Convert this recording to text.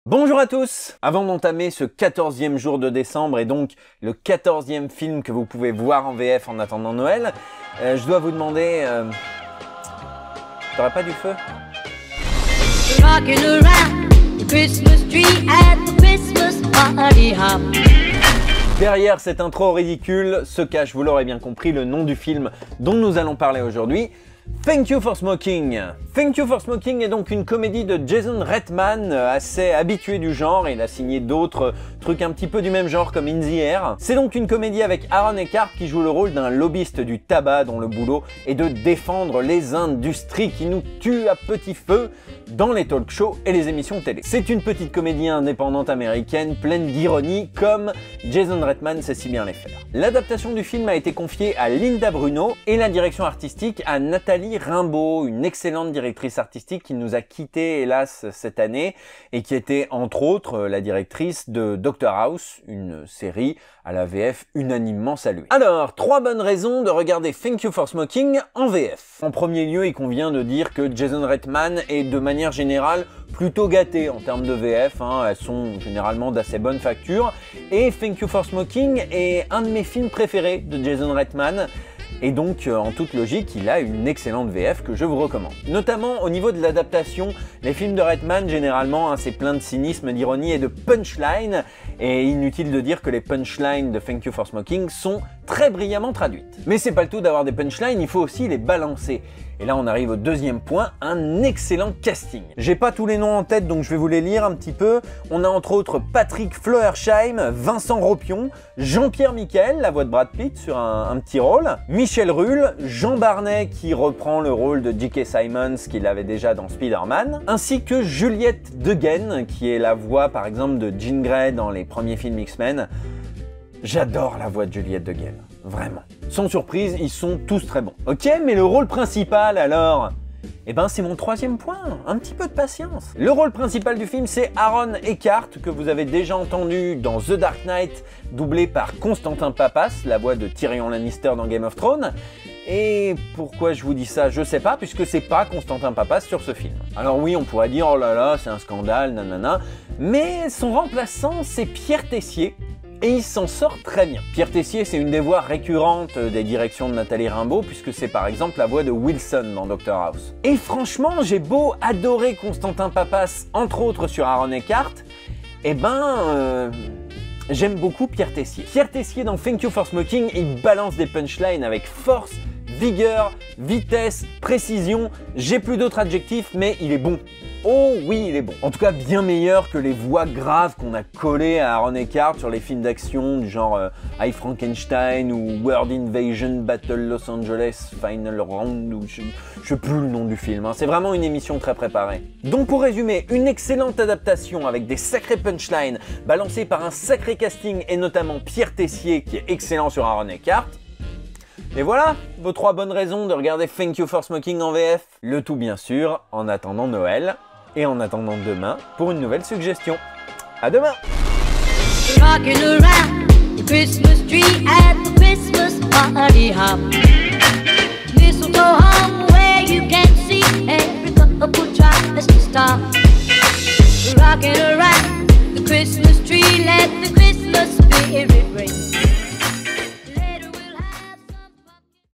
Bonjour à tous! Avant d'entamer ce 14e jour de décembre et donc le 14e film que vous pouvez voir en VF en attendant Noël, je dois vous demander... T'aurais pas du feu? Derrière cette intro ridicule se cache, vous l'aurez bien compris, le nom du film dont nous allons parler aujourd'hui. Thank You for Smoking. Thank You for Smoking est donc une comédie de Jason Reitman, assez habitué du genre. Il a signé d'autres trucs un petit peu du même genre comme In the Air. C'est donc une comédie avec Aaron Eckhart qui joue le rôle d'un lobbyiste du tabac dont le boulot est de défendre les industries qui nous tuent à petit feu dans les talk shows et les émissions télé. C'est une petite comédie indépendante américaine pleine d'ironie comme Jason Reitman sait si bien les faire. L'adaptation du film a été confiée à Linda Bruno et la direction artistique à Nathalie Rimbaud, une excellente directrice artistique qui nous a quittés hélas cette année et qui était entre autres la directrice de Dr House, une série à la VF unanimement saluée. Alors, 3 bonnes raisons de regarder Thank You for Smoking en VF. En premier lieu, il convient de dire que Jason Reitman est de manière générale plutôt gâté en termes de VF, elles sont généralement d'assez bonne facture, et Thank You for Smoking est un de mes films préférés de Jason Reitman. Et donc, en toute logique, il a une excellente VF que je vous recommande. Notamment au niveau de l'adaptation, les films de Reitman, généralement, c'est plein de cynisme, d'ironie et de punchline. Et inutile de dire que les punchlines de Thank You for Smoking sont très brillamment traduites. Mais c'est pas le tout d'avoir des punchlines, il faut aussi les balancer. Et là, on arrive au deuxième point, un excellent casting. J'ai pas tous les noms en tête, donc je vais vous les lire un petit peu. On a entre autres Patrick Floersheim, Vincent Ropion, Jean-Pierre Michael, la voix de Brad Pitt sur un petit rôle, Michel Rull, Jean Barnet qui reprend le rôle de J.K. Simmons qu'il avait déjà dans Spider-Man, ainsi que Juliette Degen qui est la voix par exemple de Jean Grey dans les premiers films X-Men. J'adore la voix de Juliette Degen, vraiment. Sans surprise, ils sont tous très bons. Ok, mais le rôle principal alors? Eh ben c'est mon 3e point, un petit peu de patience. Le rôle principal du film, c'est Aaron Eckhart, que vous avez déjà entendu dans The Dark Knight, doublé par Constantin Papas, la voix de Tyrion Lannister dans Game of Thrones. Et pourquoi je vous dis ça, je sais pas, puisque c'est pas Constantin Papas sur ce film. Alors oui, on pourrait dire, oh là là, c'est un scandale, nanana, mais son remplaçant, c'est Pierre Tessier, et il s'en sort très bien. Pierre Tessier, c'est une des voix récurrentes des directions de Nathalie Rimbaud, puisque c'est par exemple la voix de Wilson dans Dr House. Et franchement, j'ai beau adorer Constantin Papas, entre autres sur Aaron Eckhart, eh ben... j'aime beaucoup Pierre Tessier. Pierre Tessier dans Thank You for Smoking, il balance des punchlines avec force, vigueur, vitesse, précision, j'ai plus d'autres adjectifs, mais il est bon. Oh oui, il est bon. En tout cas, bien meilleur que les voix graves qu'on a collées à Aaron Eckhart sur les films d'action du genre I Frankenstein ou World Invasion Battle Los Angeles Final Round, ou je sais plus le nom du film. C'est vraiment une émission très préparée. Donc pour résumer, une excellente adaptation avec des sacrés punchlines balancés par un sacré casting et notamment Pierre Tessier qui est excellent sur Aaron Eckhart. Et voilà, vos 3 bonnes raisons de regarder Thank You for Smoking en VF. Le tout bien sûr, en attendant Noël et en attendant demain pour une nouvelle suggestion. À demain! Rockin'